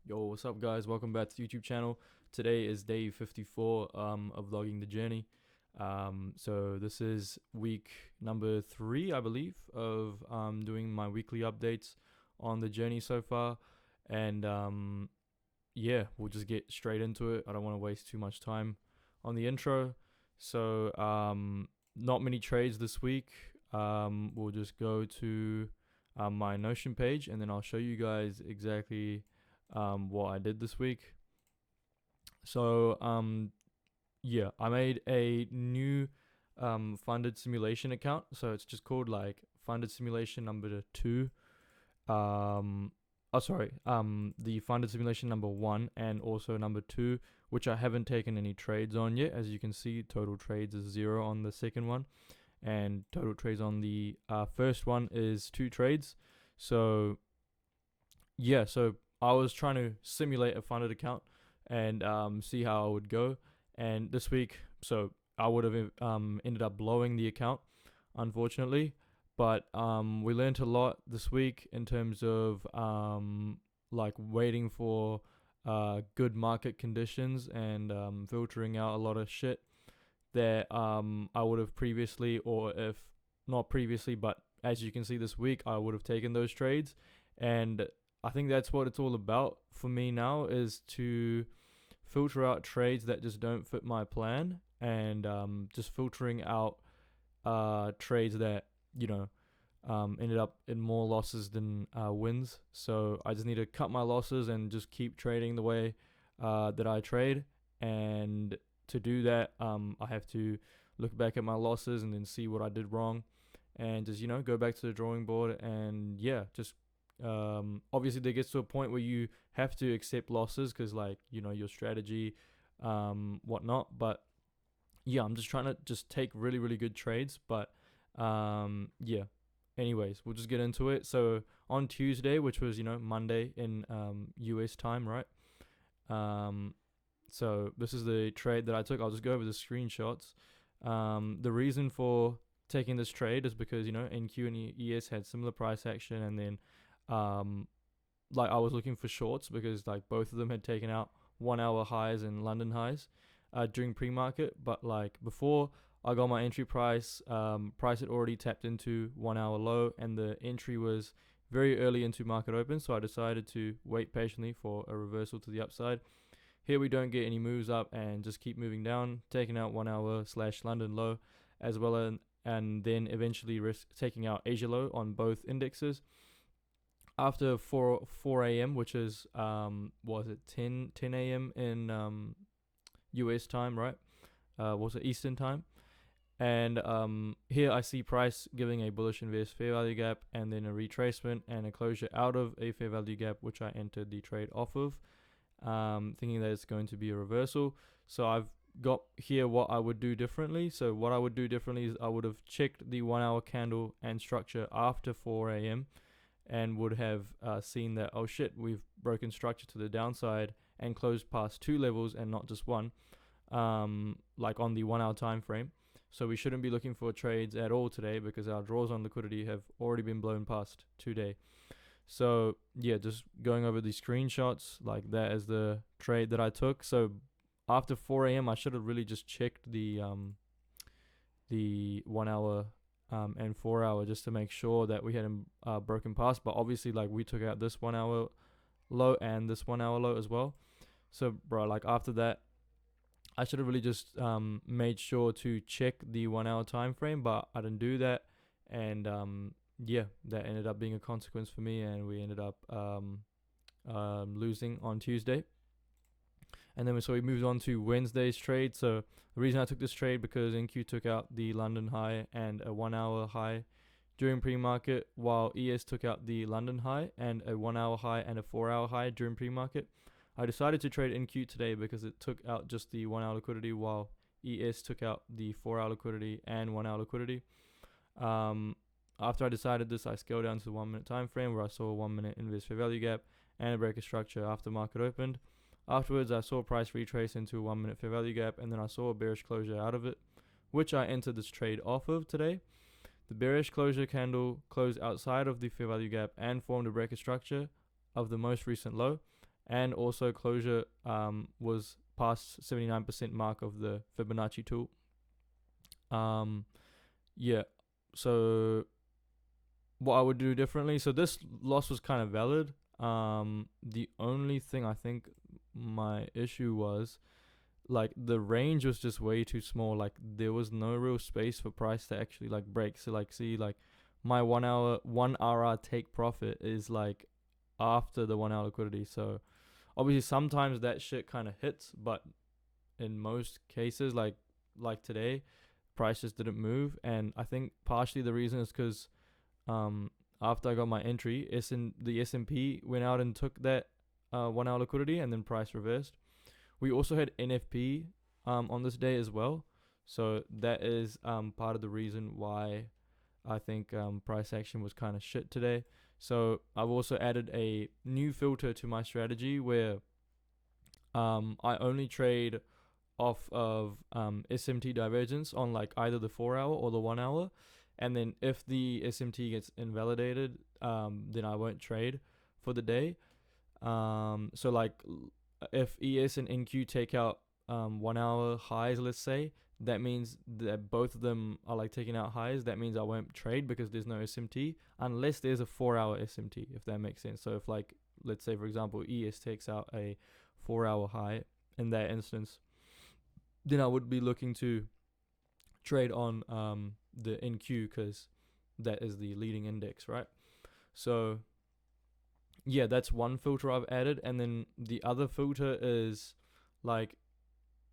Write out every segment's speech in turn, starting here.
Yo, what's up, guys? Welcome back to the YouTube channel. Today is day 54 of vlogging the journey. So this is week number 3, I believe, of doing my weekly updates on the journey so far. And yeah, we'll just get straight into it. I don't want to waste too much time on the intro. So not many trades this week. We'll just go to my Notion page, and then I'll show you guys exactly what I did this week. So yeah, I made a new funded simulation account. So it's just called like funded simulation number 2. The funded simulation number 1 and also number 2, which I haven't taken any trades on yet. As you can see, total trades is 0 on the second one, and total trades on the first one is 2 trades. So yeah, so I was trying to simulate a funded account and see how I would go. And this week, so I would have ended up blowing the account, unfortunately. But we learned a lot this week in terms of like waiting for good market conditions and filtering out a lot of shit that I would have previously, or if not previously, but as you can see this week, I would have taken those trades. And I think that's what it's all about for me now, is to filter out trades that just don't fit my plan, and just filtering out trades that, ended up in more losses than wins. So I just need to cut my losses and just keep trading the way that I trade. And to do that, I have to look back at my losses and then see what I did wrong, and just go back to the drawing board. And yeah, just obviously there gets to a point where you have to accept losses because, like, your strategy, whatnot. But yeah, I'm just trying to just take really, really good trades. But yeah, anyways, we'll just get into it. So on Tuesday, which was Monday in US time, right? So this is the trade that I took. I'll just go over the screenshots. The reason for taking this trade is because NQ and ES had similar price action, and then like I was looking for shorts because like both of them had taken out 1 hour highs and London highs during pre-market. But like before I got my entry price, price had already tapped into 1 hour low, and the entry was very early into market open. So I decided to wait patiently for a reversal to the upside. Here we don't get any moves up and just keep moving down, taking out 1 hour / London low as well, and then eventually taking out Asia low on both indexes. After 4 a.m., which is was it 10 a.m. in US time, right? Was it Eastern time? And here I see price giving a bullish inverse fair value gap, and then a retracement and a closure out of a fair value gap, which I entered the trade off of, thinking that it's going to be a reversal. So I've got here what I would do differently. So what I would do differently is I would have checked the 1 hour candle and structure after 4 a.m. and would have seen that, oh shit, we've broken structure to the downside and closed past 2 levels and not just one, like on the 1 hour time frame. So we shouldn't be looking for trades at all today because our draws on liquidity have already been blown past today. So yeah, just going over the screenshots, like that is the trade that I took. So after 4 a.m., I should have really just checked the 1 hour and 4 hour just to make sure that we hadn't broken past. But obviously, like, we took out this 1 hour low and this 1 hour low as well. So bro, like after that, I should have really just made sure to check the 1 hour time frame, but I didn't do that. And yeah, that ended up being a consequence for me, and we ended up losing on Tuesday. And then we moved on to Wednesday's trade. So the reason I took this trade because NQ took out the London high and a 1 hour high during pre-market, while ES took out the London high and a 1 hour high and a 4 hour high during pre-market. I decided to trade NQ today because it took out just the 1 hour liquidity, while ES took out the 4 hour liquidity and 1 hour liquidity. After I decided this, I scaled down to the 1 minute time frame, where I saw a 1 minute inverse fair value gap and a breaker structure after market opened. Afterwards, I saw price retrace into a 1 minute fair value gap, and then I saw a bearish closure out of it, which I entered this trade off of today. The bearish closure candle closed outside of the fair value gap and formed a breaker structure of the most recent low, and also closure was past 79% mark of the Fibonacci tool. Yeah, so what I would do differently. So this loss was kind of valid. The only thing I think my issue was, like, the range was just way too small. Like, there was no real space for price to actually like break. So like, see, like, my 1 hour 1 RR take profit is like after the 1 hour liquidity. So obviously sometimes that shit kind of hits, but in most cases, like today, price just didn't move. And I think partially the reason is because um after I got my entry, the S&P went out and took that 1 hour liquidity, and then price reversed. We also had NFP on this day as well, so that is part of the reason why I think price action was kind of shit today. So I've also added a new filter to my strategy where I only trade off of SMT divergence on like either the 4 hour or the 1 hour. And then if the SMT gets invalidated, then I won't trade for the day. So like if ES and NQ take out 1 hour highs, let's say, that means that both of them are like taking out highs. That means I won't trade because there's no SMT unless there's a 4 hour SMT, if that makes sense. So if, like, let's say for example ES takes out a 4 hour high in that instance, then I would be looking to trade on the NQ because that is the leading index, right? So yeah, that's one filter I've added. And then the other filter is like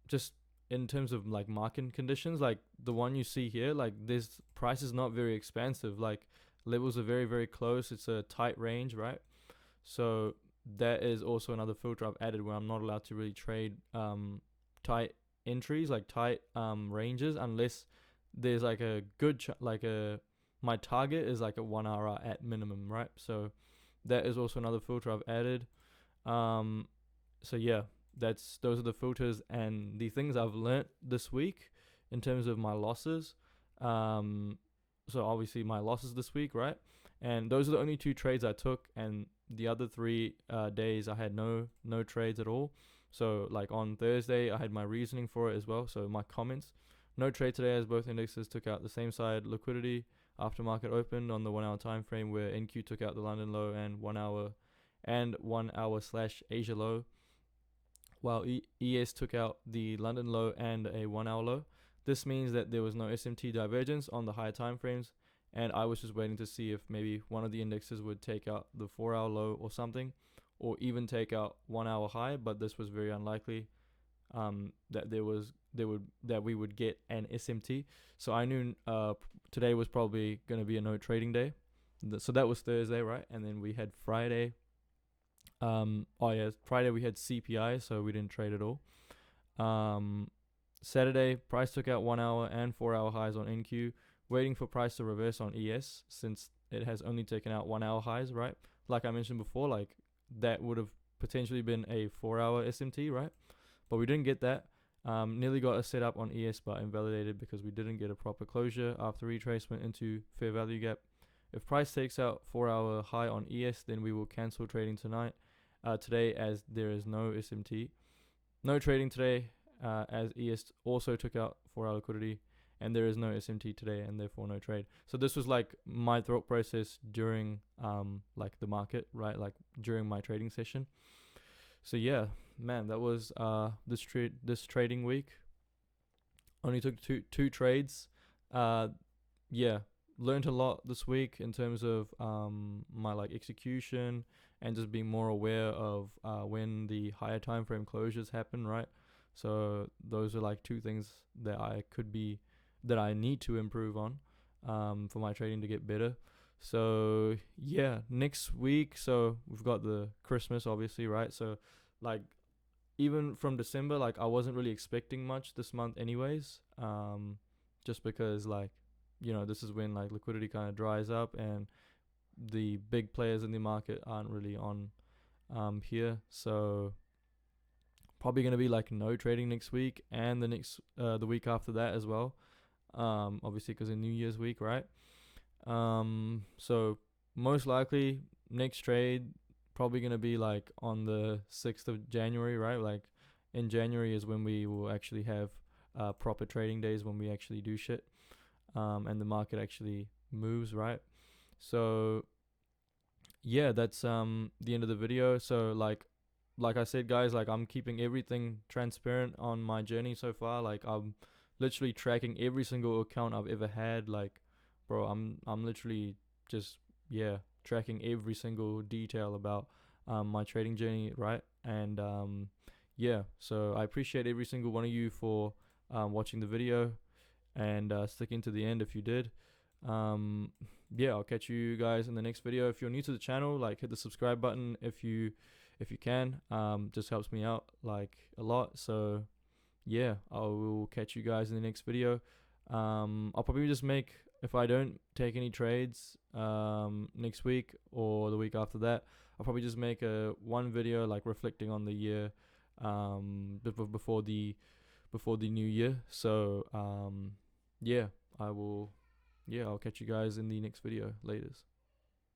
just in terms of like market conditions, like the one you see here, like this price is not very expansive. Like levels are very, very close. It's a tight range, right? So that is also another filter I've added where I'm not allowed to really trade tight entries, like tight ranges, unless there's like a good my target is like a 1 hour at minimum, right? So that is also another filter I've added. So yeah, those are the filters and the things I've learnt this week in terms of my losses. So obviously my losses this week, right? And those are the only two trades I took, and the other 3 days I had no trades at all. So like on Thursday I had my reasoning for it as well. So my comments, no trade today as both indexes took out the same side liquidity after market opened on the 1 hour time frame, where NQ took out the London low and 1 hour slash Asia low, while ES took out the London low and a 1 hour low. This means that there was no SMT divergence on the higher time frames, and I was just waiting to see if maybe one of the indexes would take out the 4 hour low or something, or even take out 1 hour high, but this was very unlikely that we would get an SMT. So I knew today was probably going to be a no trading day. So that was Thursday, right? And then we had Friday. Friday we had CPI, so we didn't trade at all. Saturday, price took out 1 hour and 4 hour highs on NQ, waiting for price to reverse on ES since it has only taken out 1 hour highs, right? Like I mentioned before, like that would have potentially been a 4 hour SMT, right? But we didn't get that. Nearly got a setup on ES, but invalidated because we didn't get a proper closure after retracement into fair value gap. If price takes out 4 hour high on ES, then we will cancel trading today, as there is no SMT. No trading today, as ES also took out 4 hour liquidity, and there is no SMT today, and therefore no trade. So this was like my thought process during like the market, right? Like during my trading session. So yeah, man, that was this trading week. Only took two trades. Yeah, learned a lot this week in terms of my like execution and just being more aware of when the higher time frame closures happen, right? So those are like two things that I need to improve on for my trading to get better. So yeah, next week, so we've got the Christmas obviously, right? So like even from December, like I wasn't really expecting much this month anyways. Just because like, this is when like liquidity kind of dries up and the big players in the market aren't really on here. So probably going to be like no trading next week and the week after that as well. Obviously because of New Year's week, right? So most likely next trade probably gonna be like on the 6th of January, right? Like in January is when we will actually have proper trading days, when we actually do shit, and the market actually moves, right? So yeah, that's the end of the video. So like I said, guys, like I'm keeping everything transparent on my journey so far. Like I'm literally tracking every single account I've ever had. Like, bro, I'm literally just, yeah, tracking every single detail about my trading journey, right? And yeah, so I appreciate every single one of you for watching the video and sticking to the end if you did. Um, yeah, I'll catch you guys in the next video. If you're new to the channel, like hit the subscribe button if you can. Just helps me out like a lot. So yeah, I will catch you guys in the next video. I'll probably just make, if I don't take any trades next week or the week after that, I'll probably just make a one video like reflecting on the year before the new year. So yeah, I will, yeah, I'll catch you guys in the next video. Laters.